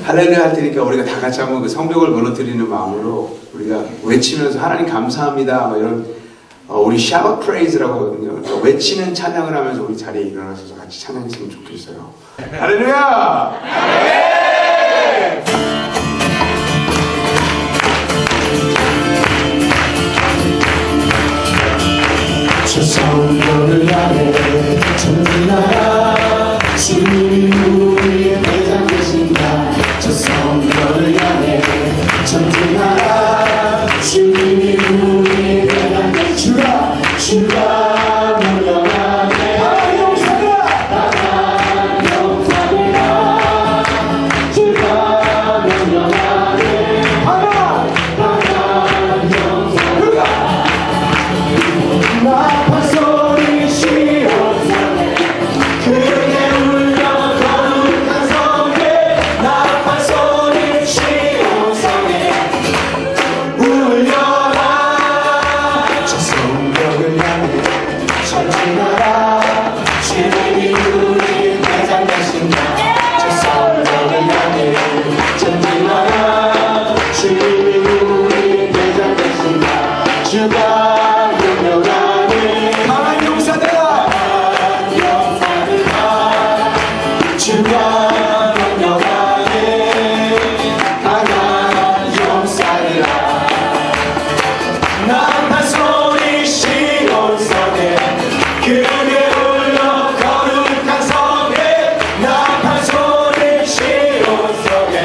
할렐루야 할 테니까 우리가 다 같이 한번 그 성벽을 무너뜨리는 마음으로 우리가 외치면서 하나님 감사합니다 뭐 이런 우리 shout praise라고 하거든요. 그러니까 외치는 찬양을 하면서 우리 자리에 일어나서 같이 찬양했으면 좋겠어요. 할렐루야! 저 성벽을 향해 전진하라. 주님이 우리의 대장 되신다. 저 성벽을 향해 전진하라. 주님이 우리의 대장 되신다. 주가 명령하네. 나가 용사라. 나가 용사라. 주가 명령하네. 나가 용사라. 나팔 소리 시온산에 크게 울려 거룩한 성에. 나팔 소리 시온산에 울려라. 저 성벽을 향해 전진하라. 주님이 우리의 대장 되신다. 저 성벽을 향해 전진하라. 주님이 우리의 대장 되신다. 주가 주가 명령하네. 강한 용사들아. 나팔 소리 시온산에 크게 울려 거룩한 성에. 나팔 소리 시온산에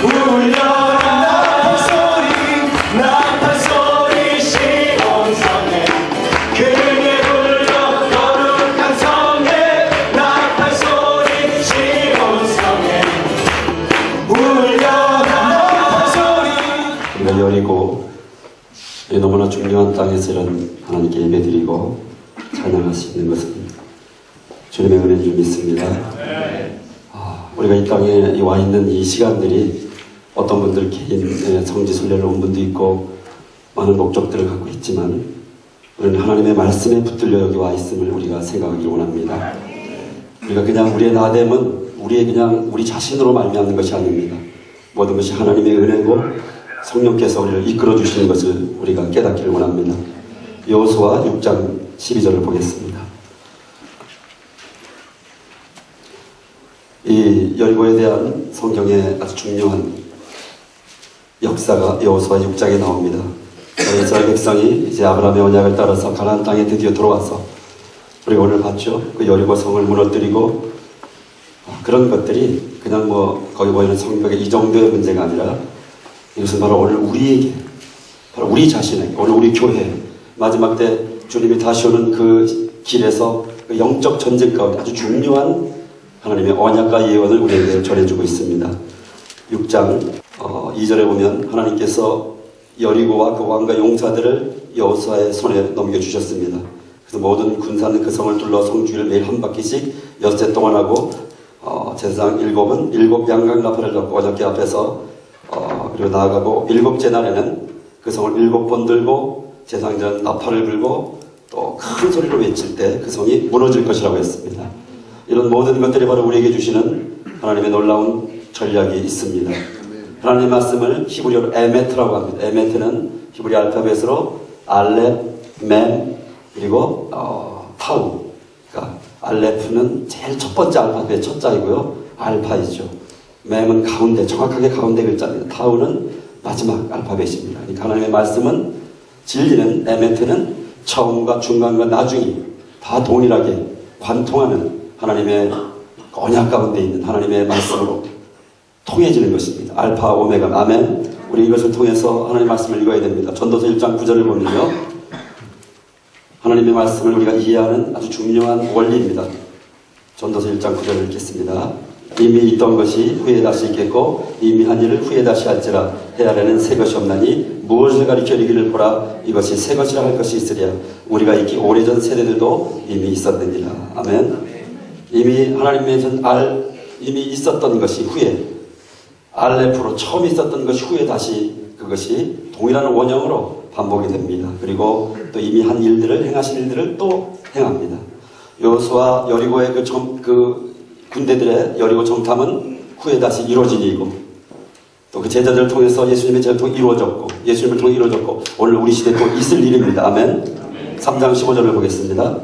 울려라. 나팔 소리 시온산에 크게 울려 거룩한 성에. 나팔 소리 시온산에 울려라. 우리가 여리고 이 너무나 중요한 땅에서 이런 하나님께 예배드리고 찬양할 수 있는 것은 주님의 은혜인 줄 믿습니다. 우리가 이 땅에 와 있는 이 시간들이 어떤 분들 개인 성지순례를 온 분도 있고 많은 목적들을 갖고 있지만 우리는 하나님의 말씀에 붙들려 여기 와 있음을 우리가 생각하기 원합니다. 우리가 그냥 우리의 나됨은 우리 자신으로 말미암는 것이 아닙니다. 모든 것이 하나님의 은혜고 성령께서 우리를 이끌어 주시는 것을 우리가 깨닫기를 원합니다. 여호수아 6장 12절을 보겠습니다. 이 여리고에 대한 성경의 아주 중요한 역사가 여호수아 6장에 나옵니다. 이스라엘 백성이 이제 아브라함의 언약을 따라서 가나안 땅에 드디어 들어와서 우리가 오늘 봤죠. 그 여리고 성을 무너뜨리고 그런 것들이 그냥 거기 보이는 성벽의 이 정도의 문제가 아니라 이것은 바로 오늘 우리에게, 바로 우리 자신에게, 오늘 우리 교회 마지막 때 주님이 다시 오는 그 길에서 그 영적 전쟁 가운데 아주 중요한 하나님의 언약과 예언을 우리에게 전해주고 있습니다. 6장 2절에 보면 하나님께서 여리고와 그 왕과 용사들을 여호수아의 손에 넘겨주셨습니다. 그래서 모든 군사는 그 성을 둘러 성주를 매일 한 바퀴씩 엿새 동안 하고 제사장 7은 7 양각 나팔을 잡고 언약궤 앞에서 그리고 나아가고 7째 날에는 그 성을 7번 들고 제사장들은 나팔을 불고 또 큰 소리로 외칠 때 그 성이 무너질 것이라고 했습니다. 이런 모든 것들이 바로 우리에게 주시는 하나님의 놀라운 전략이 있습니다. 하나님의 말씀을 히브리어로 에메트라고 합니다. 에메트는 히브리 알파벳으로 알렙, 멤, 그리고 타우. 그러니까 알렙은 제일 첫 번째 알파벳 첫 자이고요. 알파이죠. 멤은 가운데, 정확하게 가운데 글자입니다. 타우는 마지막 알파벳입니다. 그러니까 하나님의 말씀은 진리는 에메트는 처음과 중간과 나중이 다 동일하게 관통하는 하나님의 언약 가운데 있는 하나님의 말씀으로 통해지는 것입니다. 알파, 오메가, 아멘. 우리 이것을 통해서 하나님의 말씀을 읽어야 됩니다. 전도서 1장 9절을 보면요. 하나님의 말씀을 우리가 이해하는 아주 중요한 원리입니다. 전도서 1장 9절을 읽겠습니다. 이미 있던 것이 후에 다시 있겠고 이미 한 일을 후에 다시 할지라 헤아려는 새 것이 없나니 무엇을 가리켜 이르기를 보라 이것이 새 것이라 할 것이 있으랴 우리가 있기 오래전 세대들도 이미 있었느니라. 아멘. 이미 하나님의 이미 있었던 것이 후에 알레프로 처음 있었던 것이 후에 다시 그것이 동일한 원형으로 반복이 됩니다. 그리고 또 이미 한 일들을 행하신 일들을 또 행합니다. 여호수아 여리고의 그 군대들의 여리고 정탐은 후에 다시 이루어진 일이고 또 그 제자들을 통해서 예수님의 제자를 통해 이루어졌고 예수님을 통해 이루어졌고 오늘 우리 시대에 또 있을 일입니다. 아멘. 3장 15절을 보겠습니다.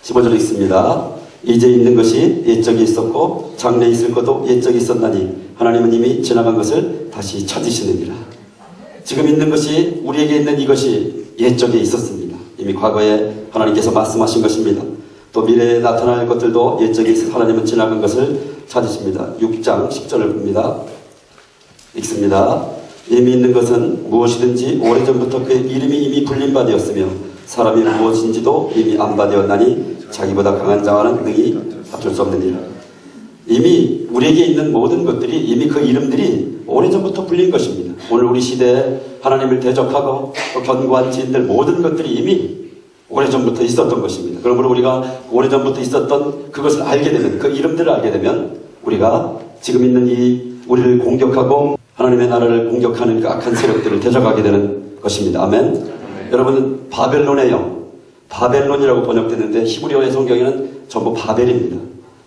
15절 읽습니다. 이제 있는 것이 옛적에 있었고 장래에 있을 것도 옛적에 있었나니 하나님은 이미 지나간 것을 다시 찾으시느니라. 지금 있는 것이 우리에게 있는 이것이 옛적에 있었습니다. 이미 과거에 하나님께서 말씀하신 것입니다. 또 미래에 나타날 것들도 옛적에 있어 하나님은 지나간 것을 찾으십니다. 6장 10절을 봅니다. 읽습니다. 이미 있는 것은 무엇이든지 오래전부터 그의 이름이 이미 불린 바 되었으며 사람이 무엇인지도 이미 안 바 되었나니 자기보다 강한 자와는 능히 다툴 수 없느니라. 이미 우리에게 있는 모든 것들이 이미 그 이름들이 오래전부터 불린 것입니다. 오늘 우리 시대에 하나님을 대적하고 또 견고한 지인들 모든 것들이 이미 오래전부터 있었던 것입니다. 그러므로 우리가 오래전부터 있었던 그것을 알게 되면 그 이름들을 알게 되면 우리가 지금 있는 이 우리를 공격하고 하나님의 나라를 공격하는 그 악한 세력들을 대적하게 되는 것입니다. 아멘. 여러분은 바벨론의 영, 바벨론이라고 번역되는데 히브리어의 성경에는 전부 바벨입니다.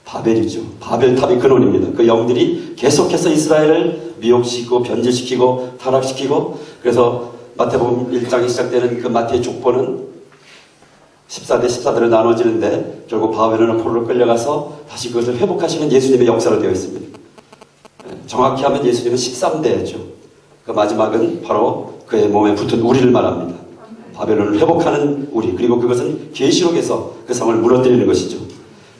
바벨이죠. 바벨탑이 근원입니다. 그 영들이 계속해서 이스라엘을 미혹시키고 변질시키고 타락시키고 그래서 마태복음 1장이 시작되는 그 마태의 족보는 14대 14대로 나눠지는데 결국 바벨론의 포로로 끌려가서 다시 그것을 회복하시는 예수님의 역사로 되어 있습니다. 정확히 하면 예수님은 13대죠. 그 마지막은 바로 그의 몸에 붙은 우리를 말합니다. 바벨론을 회복하는 우리, 그리고 그것은 계시록에서 그 성을 무너뜨리는 것이죠.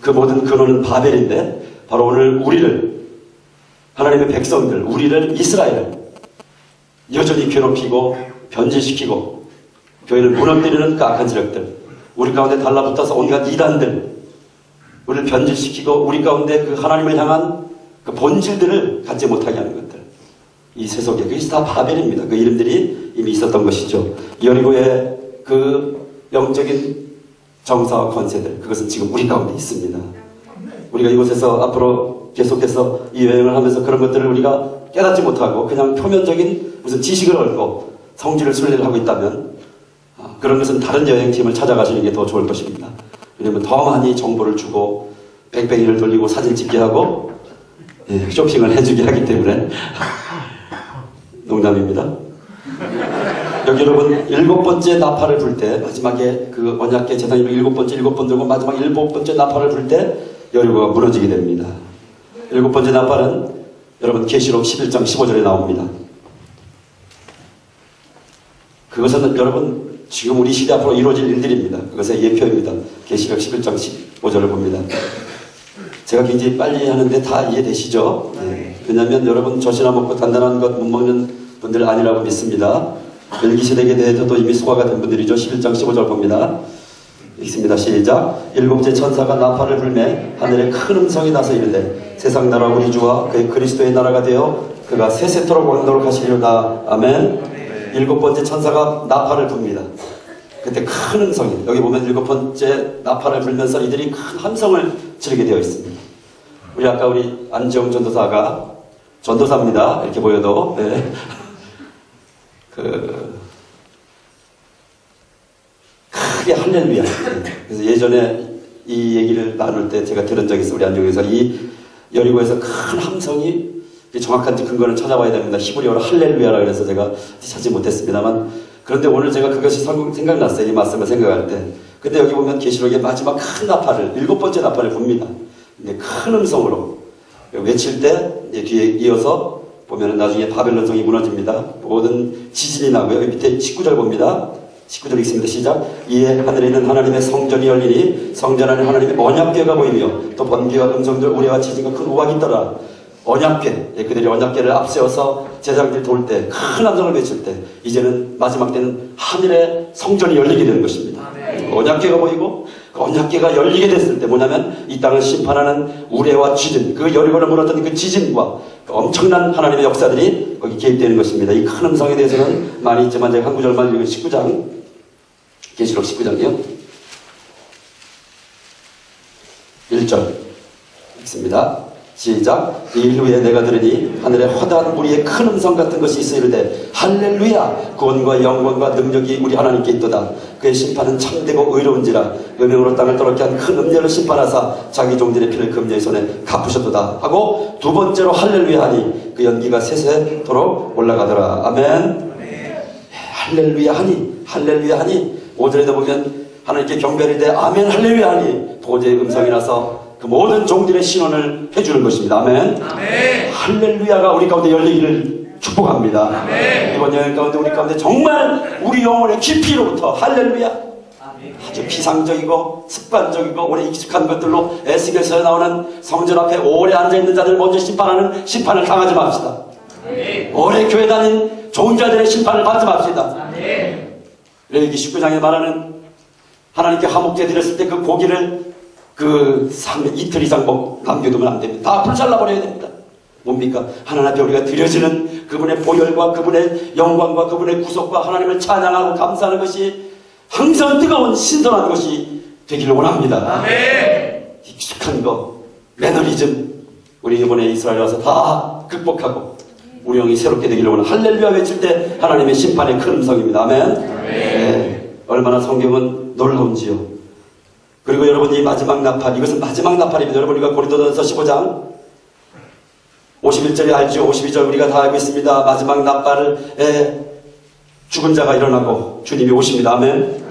그 모든 근원은 바벨인데 바로 오늘 우리를 하나님의 백성들, 우리를 이스라엘을 여전히 괴롭히고 변질시키고 교회를 무너뜨리는 그 악한 세력들, 우리 가운데 달라붙어서 온갖 이단들, 우리를 변질시키고 우리 가운데 그 하나님을 향한 그 본질들을 갖지 못하게 하는 것들, 이 세속에 그것이 다 바벨입니다. 그 이름들이 이미 있었던 것이죠. 여리고의 그 영적인 정사와 권세들, 그것은 지금 우리 가운데 있습니다. 우리가 이곳에서 앞으로 계속해서 이 여행을 하면서 그런 것들을 우리가 깨닫지 못하고 그냥 표면적인 무슨 지식을 얻고 성질을 순례를 하고 있다면 그런 것은 다른 여행팀을 찾아가시는 게 더 좋을 것입니다. 왜냐하면 더 많이 정보를 주고 뺑뺑이를 돌리고 사진 찍게 하고 쇼핑을 해주게 하기 때문에 농담입니다. 여기 여러분 7번째 나팔을 불 때 마지막에 그 언약궤 제사장이 7번 들고 마지막 7번째 나팔을 불 때 여리고가 무너지게 됩니다. 7번째 나팔은 여러분 계시록 11장 15절에 나옵니다. 그것은 여러분 지금 우리 시대 앞으로 이루어질 일들입니다. 그것의 예표입니다. 계시록 11장 15절을 봅니다. 제가 굉장히 빨리 하는데 다 이해되시죠? 네. 왜냐하면 여러분 젖이나 먹고 단단한 것 못 먹는 분들 아니라고 믿습니다. 멜기세덱에 대해서도 이미 소화가 된 분들이죠. 11장 15절 봅니다. 읽습니다. 시작. 7째 천사가 나팔을 불매 하늘에 큰 음성이 나서 이르되 세상 나라 우리 주와 그의 그리스도의 나라가 되어 그가 세세토록 왕노록 하시리로다. 아멘. 7번째 천사가 나팔을 붑니다. 그때 큰 음성이, 여기 보면 7번째 나팔을 불면서 이들이 큰 함성을 지르게 되어 있습니다. 우리 아까 우리 안지영 전도사가 전도사입니다. 이렇게 보여도 네. 크게 할렐루야. 그래서 예전에 이 얘기를 나눌 때 제가 들은 적이 있어요. 우리 안정에서 이 여리고에서 큰 함성이 정확한 근거를 찾아봐야 됩니다. 히브리어로 할렐루야라 그래서 제가 찾지 못했습니다만 그런데 오늘 제가 그것이 생각났어요. 이 말씀을 생각할 때. 근데 여기 보면 계시록의 마지막 큰 나팔을 7번째 나팔을 붑니다. 근데 큰 음성으로 외칠 때 뒤에 이어서 보면 나중에 바벨론 성이 무너집니다. 모든 지진이 나고요. 여기 밑에 19절 봅니다. 19절 읽습니다. 시작. 이에 하늘에 있는 하나님의 성전이 열리니 성전 안에 하나님의 언약궤가 보이며 또 번개와 음성들 우레와 지진과 큰 우박이 있더라. 언약궤, 그들이 언약궤를 앞세워서 제사장들이 돌 때 큰 함성을 외칠 때 이제는 마지막 때는 하늘의 성전이 열리게 되는 것입니다. 언약궤가 보이고 그 언약궤가 열리게 됐을 때 뭐냐면 이 땅을 심판하는 우레와 지진, 그 여리고를 물었던 그 지진과 그 엄청난 하나님의 역사들이 거기 개입되는 것입니다. 이 큰 음성에 대해서는 많이 있지만 제가 한 구절만 읽은 19장 계시록 19장이요 1절 읽습니다. 시작. 이 일 후에 내가 들으니 하늘에 화다한 무리의 큰 음성 같은 것이 있어 이르되 할렐루야 구원과 영광과 능력이 우리 하나님께 있도다. 그의 심판은 참되고 의로운지라 음행으로 땅을 더럽게 한 큰 음녀를 심판하사 자기 종들의 피를 그 음녀의 손에 갚으셨도다 하고 두 번째로 할렐루야 하니 그 연기가 세세토록 올라가더라. 아멘. 할렐루야 하니 할렐루야 하니 5절에도 보면 하나님께 경배할 때 아멘 할렐루야 하니 보좌의 음성이 나서 그 모든 종들의 신원을 해주는 것입니다. 아멘. 아멘. 할렐루야가 우리 가운데 열리기를 축복합니다. 아멘. 이번 여행 가운데 우리 가운데 정말 우리 영혼의 깊이로부터 할렐루야 아주 비상적이고 습관적이고 오래 익숙한 것들로 에스겔서에 나오는 성전 앞에 오래 앉아있는 자들 먼저 심판하는 심판을 당하지 맙시다. 아멘. 오래 교회 다닌 좋은 자들의 심판을 받지 맙시다. 아멘. 레위기 19장에 말하는 하나님께 화목제 드렸을 때 그 고기를 이틀 이상 남겨두면 안 됩니다. 다 불살라버려야 됩니다. 뭡니까? 하나님 앞에 우리가 드려지는 그분의 보혈과 그분의 영광과 그분의 구속과 하나님을 찬양하고 감사하는 것이 항상 뜨거운 신선한 것이 되기를 원합니다. 아멘. 익숙한 거, 매너리즘 우리 이번에 이스라엘 와서 다 극복하고 우리 영이 새롭게 되기를 원합니다. 할렐루야 외칠 때 하나님의 심판의 큰 음성입니다. 아멘. 네. 얼마나 성경은 놀라운지요. 그리고 여러분 이 마지막 나팔, 이것은 마지막 나팔입니다. 여러분 우리가 고린도전서 15장 51절에 알죠? 52절 우리가 다 알고 있습니다. 마지막 나팔에 죽은 자가 일어나고 주님이 오십니다. 아멘.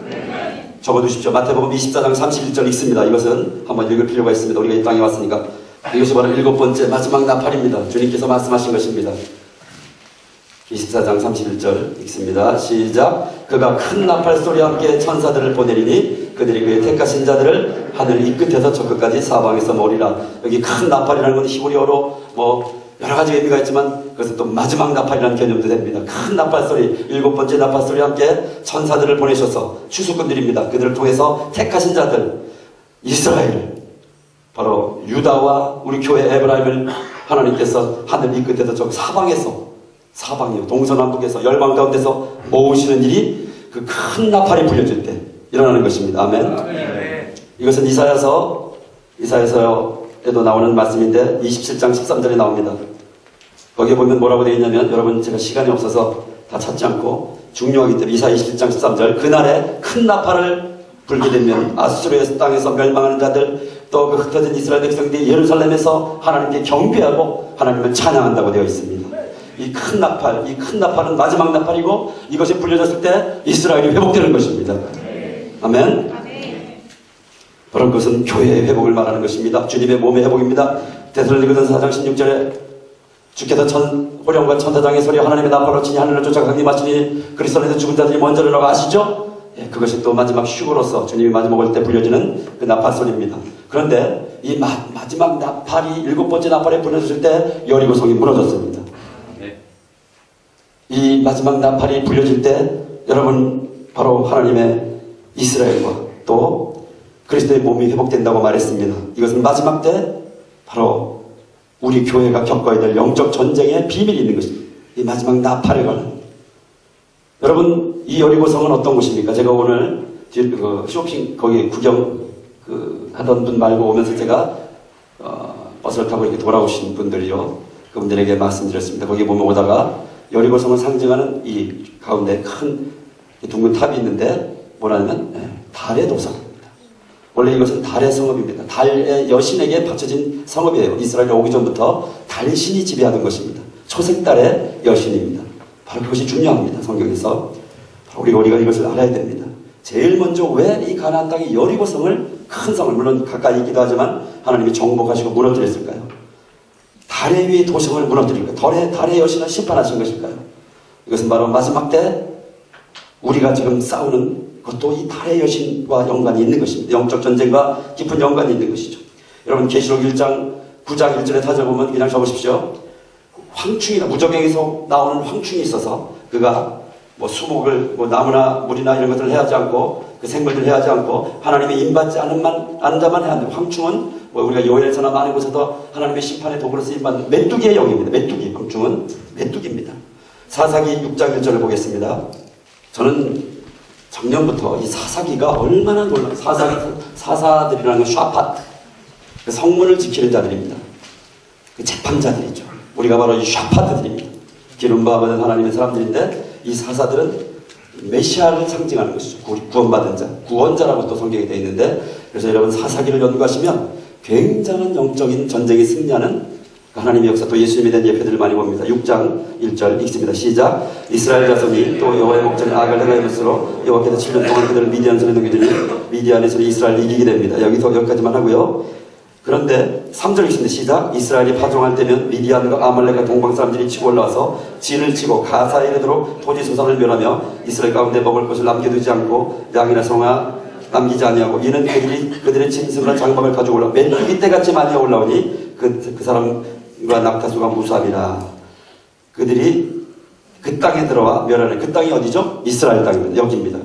적어두십시오. 마태복음 24장 31절 읽습니다. 이것은 한번 읽을 필요가 있습니다. 우리가 이 땅에 왔으니까. 이것이 바로 7번째 마지막 나팔입니다. 주님께서 말씀하신 것입니다. 24장 31절 읽습니다. 시작. 그가 큰 나팔 소리와 함께 천사들을 보내리니 그들이 그의 택하신 자들을 하늘 이 끝에서 저 끝까지 사방에서 모으리라. 여기 큰 나팔이라는 건 히브리어로 여러 가지 의미가 있지만 그것은 또 마지막 나팔이라는 개념도 됩니다. 큰 나팔 소리, 7번째 나팔 소리와 함께 천사들을 보내셔서 추수꾼들입니다. 그들을 통해서 택하신 자들 이스라엘, 바로 유다와 우리 교회 에브라임을 하나님께서 하늘 이 끝에서 저 사방이요 동서남북에서 열방 가운데서 모으시는 일이 그 큰 나팔이 불려질 때 일어나는 것입니다. 아멘. 아멘. 이것은 이사야서에도 나오는 말씀인데 27장 13절에 나옵니다. 거기에 보면 뭐라고 되어 있냐면, 여러분 제가 시간이 없어서 다 찾지 않고 중요하기 때문에 이사야 27장 13절, 그날에 큰 나팔을 불게 되면 아수르의 땅에서 멸망하는 자들 또 그 흩어진 이스라엘 백성들이 예루살렘에서 하나님께 경배하고 하나님을 찬양한다고 되어 있습니다. 이 큰 나팔은 마지막 나팔이고 이것이 불려졌을 때 이스라엘이 회복되는 것입니다. 아멘. 바로 그것은 교회의 회복을 말하는 것입니다. 주님의 몸의 회복입니다. 데살로니가전서 4장 16절에 주께서 호령과 천사장의 소리 하나님의 나팔로 치니 하늘을 쫓아 강림하시니 그리스도 안에서 죽은 자들이 먼저 일어나고 아시죠? 예, 그것이 또 마지막 휴거로서 주님이 마지막 올 때 불려지는 그 나팔 소리입니다. 그런데 이 마지막 나팔이 7번째 나팔에 불려졌을 때 여리고성이 무너졌습니다. 이 마지막 나팔이 불려질 때 여러분 바로 하나님의 이스라엘과 또 그리스도의 몸이 회복된다고 말했습니다. 이것은 마지막 때 바로 우리 교회가 겪어야 될 영적 전쟁의 비밀이 있는 것입니다. 이 마지막 나팔에 관한. 여러분 이 여리고성은 어떤 곳입니까? 제가 오늘 쇼핑 거기 구경 하던 분 말고 오면서 제가 버스를 타고 이렇게 돌아오신 분들이요, 그분들에게 말씀드렸습니다. 거기 보면 오다가 여리고성을 상징하는 이 가운데 큰 둥근 탑이 있는데 뭐라냐면 달의 도성입니다. 원래 이것은 달의 성읍입니다. 달의 여신에게 바쳐진 성읍이에요. 이스라엘에 오기 전부터 달신이 지배하는 것입니다. 초색달의 여신입니다. 바로 그것이 중요합니다. 성경에서. 우리가 이것을 알아야 됩니다. 제일 먼저 왜 이 가나안 땅의 여리고성을, 큰 성을, 물론 가까이 있기도 하지만 하나님이 정복하시고 무너뜨렸을까요? 달의 위의 도성을 무너뜨릴까요? 달의 여신을 심판하신 것일까요? 이것은 바로 마지막 때 우리가 지금 싸우는 것도 이 달의 여신과 연관이 있는 것입니다. 영적 전쟁과 깊은 연관이 있는 것이죠. 여러분 계시록 1장 9장 1절에 찾아보면 그냥 적으십시오. 황충이나 무적행에서 나오는 황충이 있어서 그가 수목을 나무나 물이나 이런 것들을 해하지 않고 그 생물들을 해하지 않고 하나님의 인받지 않은 자만 해야 합니다. 황충은 우리가 요엘서나 많은 곳에서 하나님의 심판의 도구로 쓰임받는 메뚜기의 영입니다. 메뚜기, 황충은 메뚜기입니다. 사사기 6장 1절을 보겠습니다. 저는 작년부터 이 사사기가 얼마나 놀라운, 사사들이라는 건 샤파트, 그 성문을 지키는 자들입니다. 그 재판자들이죠. 우리가 바로 이 샤파트들입니다. 기름 부음받은 하나님의 사람들인데 이 사사들은 메시아를 상징하는 것이죠. 구원받은 자, 구원자라고 또 성경에 되어 있는데, 그래서 여러분 사사기를 연구하시면 굉장한 영적인 전쟁에 승리하는 하나님의 역사, 또 예수님에 대한 예표들을 많이 봅니다. 6장 1절 읽습니다. 시작. 이스라엘 자손이 또 여호와의 목전에 악을 행하였으므로 여호와께서 7년 동안 그들을 미디안 손에 넘기더니 미디안에서 이스라엘을 이기게 됩니다. 여기까지만 하고요. 그런데 3절 읽습니다. 시작. 이스라엘이 파종할 때면 미디안과 아말렉과 동방 사람들이 치고 올라와서 진을 치고 가사에 이르도록 토지 소산을 멸하며 이스라엘 가운데 먹을 것을 남겨두지 않고 양이나 성아 남기지 아니하고 이는 그들의 짐승과 장막을 가지고 올라 메뚜기 떼같이 많이 올라오니 그 사람과 낙타수가 무수함이라. 그들이 그 땅에 들어와 멸하는, 그 땅이 어디죠? 이스라엘 땅입니다. 여기입니다.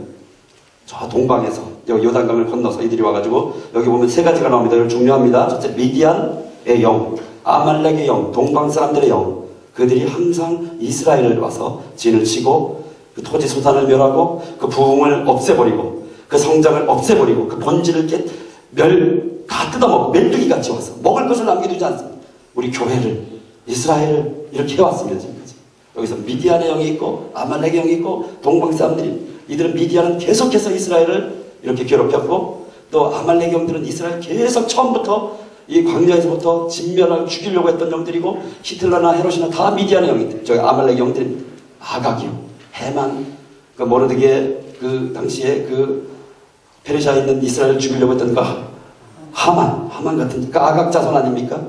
저 동방에서 여기 요단강을 건너서 이들이 와가지고 여기 보면 세 가지가 나옵니다. 이거 중요합니다. 첫째, 미디안의 영, 아말렉의 영, 동방 사람들의 영. 그들이 항상 이스라엘을 와서 진을 치고 그 토지 소산을 멸하고 그 부흥을 없애버리고 그 성장을 없애버리고 그 본질을 다 뜯어먹고 메뚜기같이 와서 먹을 것을 남겨두지 않습니다. 우리 교회를, 이스라엘을 이렇게 해왔습니다. 지금까지. 여기서 미디안의 영이 있고 아말렉의 영이 있고 동방 사람들이, 이들은 미디안은 계속해서 이스라엘을 이렇게 괴롭혔고, 또 아말렉 영들은 이스라엘 계속 처음부터 이 광야에서부터 진멸하고 죽이려고 했던 영들이고, 히틀러나 헤롯이나 다 미디안의 영인데, 저기 아말렉 영들입니다. 아각이요, 해만, 그 모르드게 그 당시에 그 페르시아에 있는 이스라엘을 죽이려고 했던 그 하만 같은 그 아각 자손 아닙니까?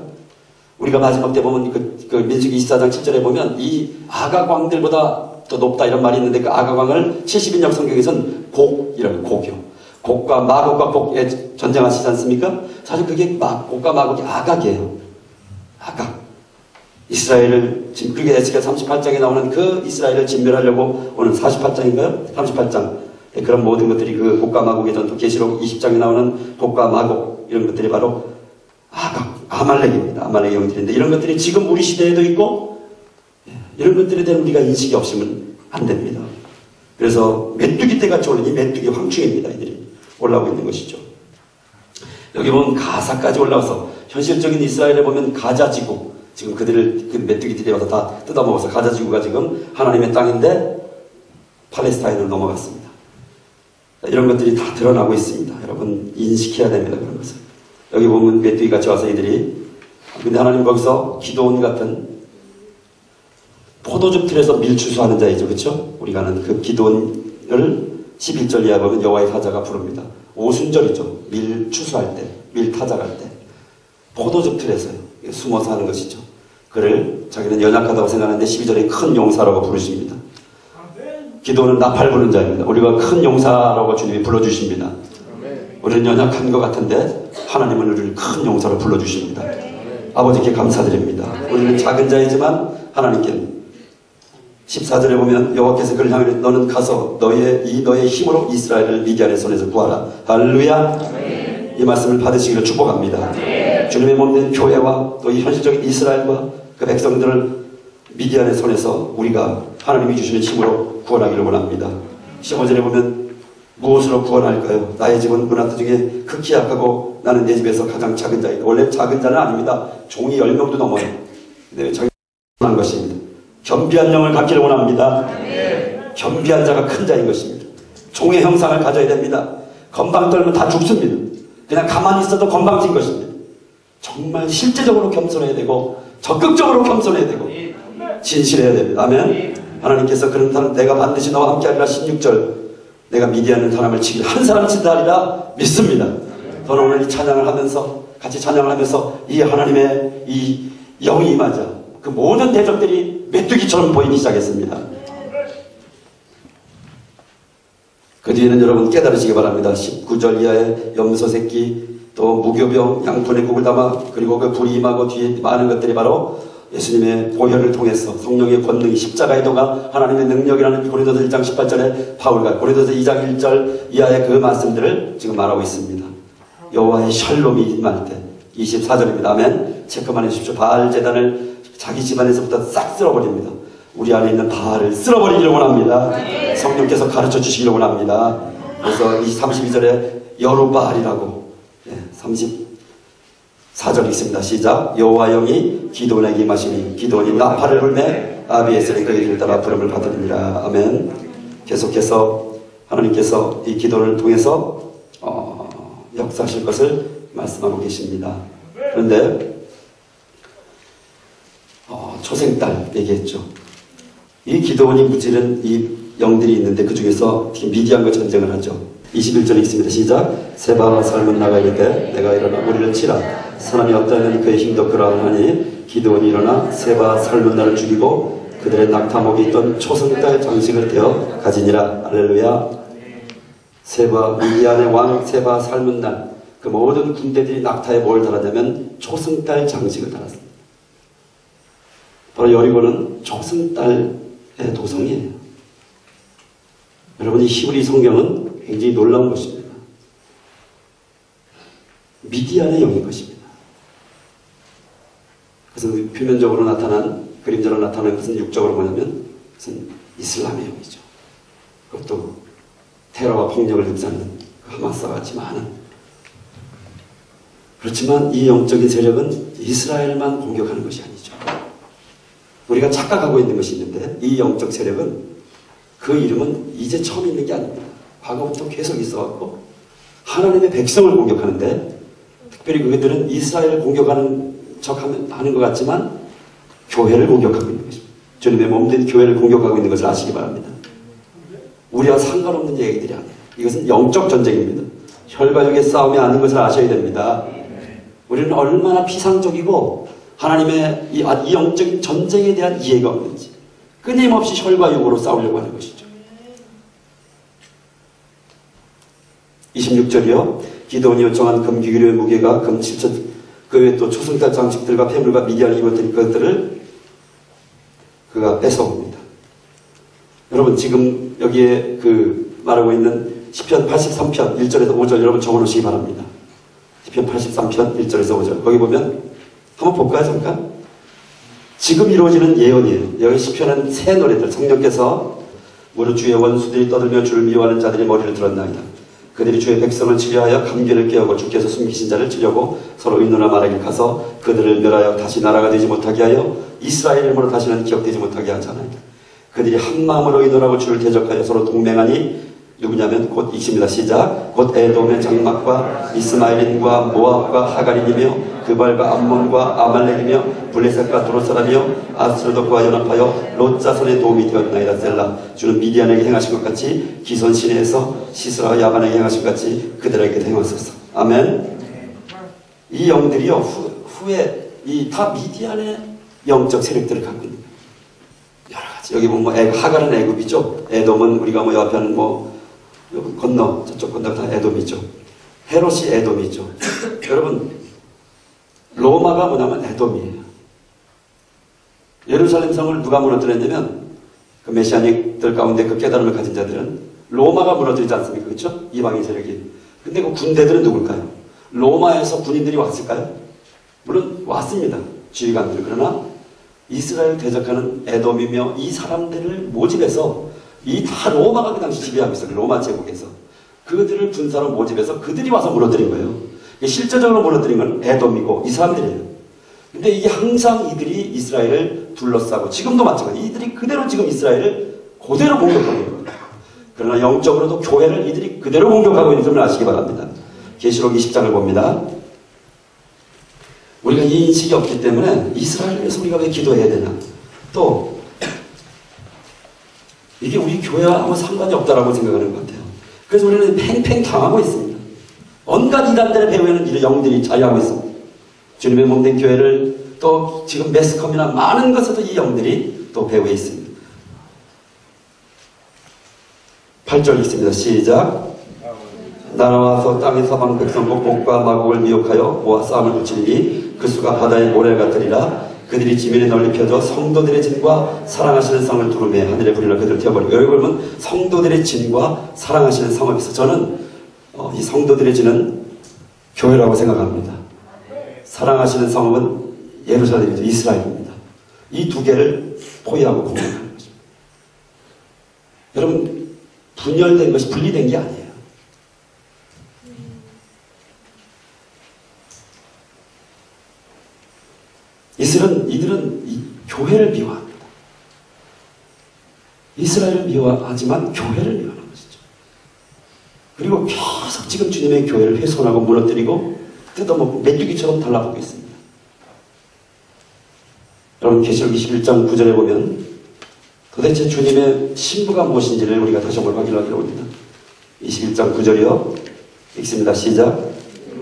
우리가 마지막 때 보면 그 민수기 24장 7절에 보면 이 아각 왕들보다 더 높다 이런 말이 있는데, 그 아각 왕을 70인역 성경에서는 곡이라고, 곡이요. 곡과 마곡과 곡에 전쟁하시지 않습니까? 사실 그게 곡과 마곡이 아각이에요. 아각. 이스라엘을 지금 그게 에스겔 38장에 나오는 그 이스라엘을 진멸하려고 오는 48장인가요? 38장. 그런 모든 것들이 그 곡과 마곡의 전투, 계시록 20장에 나오는 곡과 마곡, 이런 것들이 바로 아각, 아말렉입니다. 아말렉의 영들인데, 이런 것들이 지금 우리 시대에도 있고, 이런 것들에 대한 우리가 인식이 없으면 안 됩니다. 그래서 메뚜기 떼같이 오는 이 메뚜기 황충입니다. 이들이 올라오고 있는 것이죠. 여기 보면 가사까지 올라와서, 현실적인 이스라엘에 보면 가자지구, 지금 그들을 그 메뚜기들이 와서 다 뜯어먹어서 가자지구가 지금 하나님의 땅인데 팔레스타인으로 넘어갔습니다. 이런 것들이 다 드러나고 있습니다. 여러분 인식해야 됩니다. 그런 것을. 여기 보면 메뚜기 같이 와서 이들이, 근데 하나님 거기서 기도원 같은 포도즙 틀에서 밀 추수하는 자이죠. 그렇죠? 우리가 아는 그 기도원을 11절 이하 보면 여호와의 사자가 부릅니다. 오순절이죠. 밀 추수할 때, 밀 타작할 때 포도즙 틀에서요. 숨어서 하는 것이죠. 그를 자기는 연약하다고 생각하는데 12절에 큰 용사라고 부르십니다. 기도는 나팔 부는 자입니다. 우리가 큰 용사라고 주님이 불러주십니다. 우리는 연약한 것 같은데 하나님은 우리를 큰 용사로 불러주십니다. 아버지께 감사드립니다. 우리는 작은 자이지만 하나님께는 14절에 보면 여호와께서 그를 향해 너는 가서 너의 힘으로 이스라엘을 미디안의 손에서 구하라. 할렐루야. 이 말씀을 받으시기를 축복합니다. 주님의 몸된 교회와 또 이 현실적인 이스라엘과 그 백성들을 미디안의 손에서 우리가 하나님이 주시는 힘으로 구원하기를 원합니다. 15절에 보면 무엇으로 구원할까요? 나의 집은 문화들 중에 극히 약하고 나는 내 집에서 가장 작은 자이다. 원래 작은 자는 아닙니다. 종이 10명도 넘어요. 근데 자기 원하는 것입니다. 겸비한 영을 갖기를 원합니다. 겸비한 자가 큰 자인 것입니다. 종의 형상을 가져야 됩니다. 건방 떨면 다 죽습니다. 그냥 가만히 있어도 건방진 것입니다. 정말 실제적으로 겸손해야 되고 적극적으로 겸손해야 되고 진실해야 됩니다. 아멘. 하나님께서 그런 사람 내가 반드시 너와 함께하리라 16절 내가 미디안 사람을 치기를 한 사람 친다 하리라 믿습니다. 저는 오늘 이 찬양을 하면서 같이 찬양을 하면서 이 하나님의 이 영이 임하자 그 모든 대적들이 메뚜기처럼 보이기 시작했습니다. 그 뒤에는 여러분 깨달으시기 바랍니다. 19절 이하의 염소 새끼 또 무교병 양푼에 국을 담아 그리고 그 불이 임하고 뒤에 많은 것들이 바로 예수님의 보혈을 통해서 성령의 권능이 십자가의 도가 하나님의 능력이라는 고린도서 1장 18절에 바울과 고린도서 2장 1절 이하의 그 말씀들을 지금 말하고 있습니다. 여호와의 샬롬이 임할 때 24절입니다. 아멘. 체크만 해주십시오. 바알 제단을 자기 집안에서부터 싹 쓸어버립니다. 우리 안에 있는 바알을 쓸어버리기를 원합니다. 성령께서 가르쳐 주시기를 원합니다. 그래서 이 32절에 여루바알이라고 34절 읽습니다. 시작. 여호와 영이 기도원에게 임하시니 기도원이 나팔을 불매 아비에셀이 그 일을 따라 부름을 받으리라. 아멘. 계속해서 하나님께서 이 기도를 통해서 역사하실 것을 말씀하고 계십니다. 그런데 초생딸 얘기했죠. 이 기도원이 무찌른 이 영들이 있는데 그 중에서 특히 미디안과 전쟁을 하죠. 21절에 있습니다. 시작. 세바와 살문 나가 이르되 내가 일어나 우리를 치라. 사람이 어떠하면 그의 힘도 그러하니 기도원이 일어나 세바와 살문나를 죽이고 그들의 낙타목에 있던 초생딸 장식을 떼어 가지니라. 할렐루야. 세바 미디안의 왕 세바 살문날 그 모든 군대들이 낙타에 뭘 달았냐면 초승달 장식을 달았습니다. 바로 여리고는 초승달의 도성이에요. 여러분 이 히브리 성경은 굉장히 놀라운 것입니다. 미디안의 영인 것입니다. 그래서 표면적으로 나타난 그림자로 나타나는 것은 육적으로 뭐냐면 그것은 이슬람의 영이죠. 그것도 테러와 폭력을 흡수하는 하마스와 같이 많은. 그렇지만 이 영적인 세력은 이스라엘만 공격하는 것이 아니죠. 우리가 착각하고 있는 것이 있는데 이 영적 세력은 그 이름은 이제 처음 있는 게 아닙니다. 과거부터 계속 있어왔고 하나님의 백성을 공격하는데 특별히 그들은 이스라엘을 공격하는 척하는 것 같지만 교회를 공격하고 있는 것입니다. 주님의 몸된 교회를 공격하고 있는 것을 아시기 바랍니다. 우리와 상관없는 얘기들이 아니에요. 이것은 영적 전쟁입니다. 혈과 육의 싸움이 아닌 것을 아셔야 됩니다. 우리는 얼마나 피상적이고 하나님의 이 영적인 전쟁에 대한 이해가 없는지 끊임없이 혈과 육으로 싸우려고 하는 것이죠. 26절이요. 기도원이 요청한 금기류의 무게가 금 7천, 그 외에 또 초승달 장식들과 폐물과 미디안이 입었던 것들을 그가 뺏어옵니다. 여러분 지금 여기에 그 말하고 있는 시편 83편 1절에서 5절 여러분 적어놓으시기 바랍니다. 시편 83편 1절에서 5절 거기 보면 한번 볼까요 잠깐? 지금 이루어지는 예언이에요. 여기 시편은 새 노래들. 성령께서 무릇 주의 원수들이 떠들며 주를 미워하는 자들이 머리를 들었나이다. 그들이 주의 백성을 치려하여 감기를 깨우고 주께서 숨기신 자를 치려고 서로 의논하 말하길 가서 그들을 멸하여 다시 나라가 되지 못하게 하여 이스라엘 이름으로 다시는 기억되지 못하게 하잖아요. 그들이 한 마음으로 의논하고 주를 대적하여 서로 동맹하니 누구냐면 곧 이십니다. 시작. 곧 에돔의 장막과 이스마엘인과 모압과 하갈인이며 그발과 암몬과 아말렉이며 블레셋과 두로사람이며 아스르덕과 연합하여 롯 자손의 도움이 되었나이다. 셀라. 주는 미디안에게 행하신 것 같이 기손 시내에서 시스라와 야반에게 행하신 것 같이 그들에게도 행하소서. 아멘. 이 영들이요 후에 이 다 미디안의 영적 세력들을 갖고 있는 여러 가지. 여기 보면 뭐 하갈은 애굽이죠. 에돔은 우리가 뭐 옆에는 뭐 건너 저쪽 건너 다 에돔이죠. 헤롯이 에돔이죠. 여러분 로마가 뭐냐면 에돔이에요. 예루살렘 성을 누가 무너뜨렸냐면 그 메시아닉들 가운데 그 깨달음을 가진 자들은 로마가 무너뜨리지 않습니까? 그렇죠? 이방인 세력이. 근데 그 군대들은 누굴까요? 로마에서 군인들이 왔을까요? 물론 왔습니다. 지휘관들. 그러나 이스라엘 대적하는 에돔이며 이 사람들을 모집해서 이 다 로마가 그 당시 지배하고 있어요. 로마 제국에서. 그들을 군사로 모집해서 그들이 와서 무너뜨린 거예요. 실제적으로 무너뜨린 건 에돔이고 이 사람들이에요. 근데 이게 항상 이들이 이스라엘을 둘러싸고 지금도 마찬가지. 이들이 그대로 지금 이스라엘을 그대로 공격하고 있는 거예요. 그러나 영적으로도 교회를 이들이 그대로 공격하고 있는 점을 아시기 바랍니다. 계시록 20장을 봅니다. 우리가 이 인식이 없기 때문에 이스라엘을 위해서 우리가 왜 기도해야 되나. 또 이게 우리 교회와 아무 상관이 없다라고 생각하는 것 같아요. 그래서 우리는 팽팽 당하고 있습니다. 온갖 이단들의 배후에는 이런 영들이 자유하고 있습니다. 주님의 몸된 교회를 또 지금 매스컴이나 많은 것에도 이 영들이 또 배후에 있습니다. 8절 있습니다. 시작. 나라와서 땅의 사방 백성과 복과 마곡을 미혹하여 모아 싸움을 붙이니 그 수가 바다의 모래 같으리라. 그들이 지면에 널리 펴져 성도들의 진과 사랑하시는 성을 두루매 하늘의 불이나 그들을 튀어버리고. 여기 보면 성도들의 진과 사랑하시는 성을 있어. 저는 이 성도들의 진은 교회라고 생각합니다. 사랑하시는 성은 예루살렘이죠. 이스라엘입니다. 이 두 개를 포위하고 공격하는 것입니다. 여러분 분열된 것이 분리된 게 아니에요. 이들은 이 교회를 미워합니다. 이스라엘을 미워하지만 교회를 미워하는 것이죠. 그리고 계속 지금 주님의 교회를 훼손하고 무너뜨리고 뜯어먹고 메뚜기처럼 달라붙고 있습니다. 여러분 계시록 21장 9절에 보면 도대체 주님의 신부가 무엇인지를 우리가 다시 한번 확인하기로 합니다. 21장 9절이요. 읽습니다. 시작.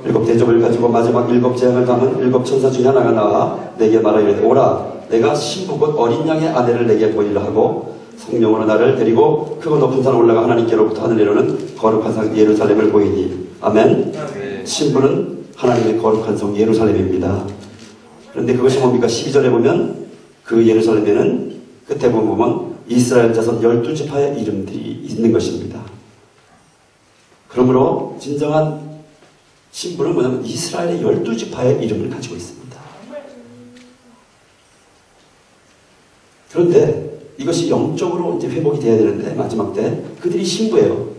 일곱 대접을 가지고 마지막 일곱 재앙을 담은 일곱 천사 중에 하나가 나와 내게 말하기를 오라 내가 신부 곧 어린 양의 아내를 내게 보이려 하고 성령으로 나를 데리고 크고 높은 산 올라가 하나님께로부터 하늘 내려오는 거룩한 성 예루살렘을 보이니 아멘. 신부는 하나님의 거룩한 성 예루살렘입니다. 그런데 그것이 뭡니까? 12절에 보면 그 예루살렘에는 끝에 보면 이스라엘 자손 12지파의 이름들이 있는 것입니다. 그러므로 진정한 신부는 뭐냐면 이스라엘의 12지파의 이름을 가지고 있습니다. 그런데 이것이 영적으로 이제 회복이 돼야 되는데 마지막 때 그들이 신부예요.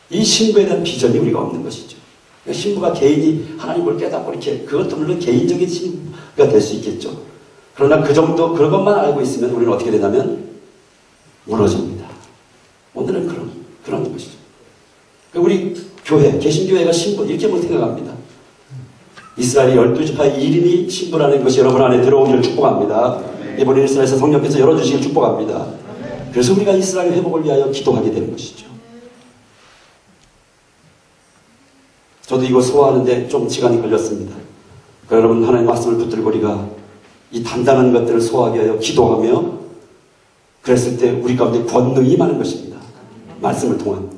이 신부에 대한 비전이 우리가 없는 것이죠. 그러니까 신부가 개인이 하나님을 깨닫고 이렇게 그것도 물론 개인적인 신부가 될 수 있겠죠. 그러나 그 정도 그런 것만 알고 있으면 우리는 어떻게 되냐면 무너집니다. 오늘은 그런 것이죠. 우리 교회, 개신교회가 신부 이렇게 못 생각합니다. 이스라엘의 12지파의 이름이 신부라는 것이 여러분 안에 들어오기를 축복합니다. 이번에 이스라엘에서 성령께서 열어주시길 축복합니다. 그래서 우리가 이스라엘 회복을 위하여 기도하게 되는 것이죠. 저도 이거 소화하는데 좀 시간이 걸렸습니다. 그러니까 여러분 하나님의 말씀을 붙들고 우리가 이 단단한 것들을 소화하기 위하여 기도하며 그랬을 때 우리 가운데 권능이 많은 것입니다. 말씀을 통한.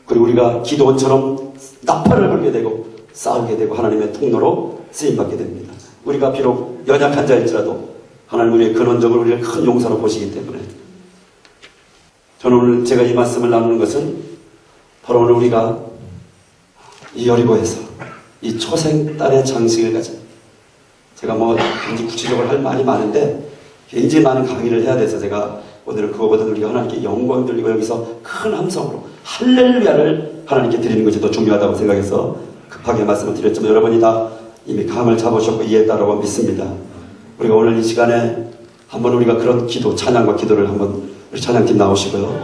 그리고 우리가 기도원처럼 나팔을 불게 되고 싸우게 되고 하나님의 통로로 쓰임받게 됩니다. 우리가 비록 연약한 자일지라도 하나님 우리의 근원적으로 우리를 큰 용사로 보시기 때문에 저는 오늘 제가 이 말씀을 나누는 것은 바로 오늘 우리가 이 여리고에서 이 초생딸의 장식을 가진 제가 뭐 굉장히 구체적으로 할 말이 많은데 굉장히 많은 강의를 해야 돼서 제가 오늘은 그거보다 우리가 하나님께 영광 돌리고 여기서 큰 함성으로 할렐루야를 하나님께 드리는 것이 더 중요하다고 생각해서 급하게 말씀을 드렸지만 여러분이 다 이미 감을 잡으셨고 이해했다고 믿습니다. 우리가 오늘 이 시간에 한번 우리가 그런 기도, 찬양과 기도를 한번 우리 찬양팀 나오시고요.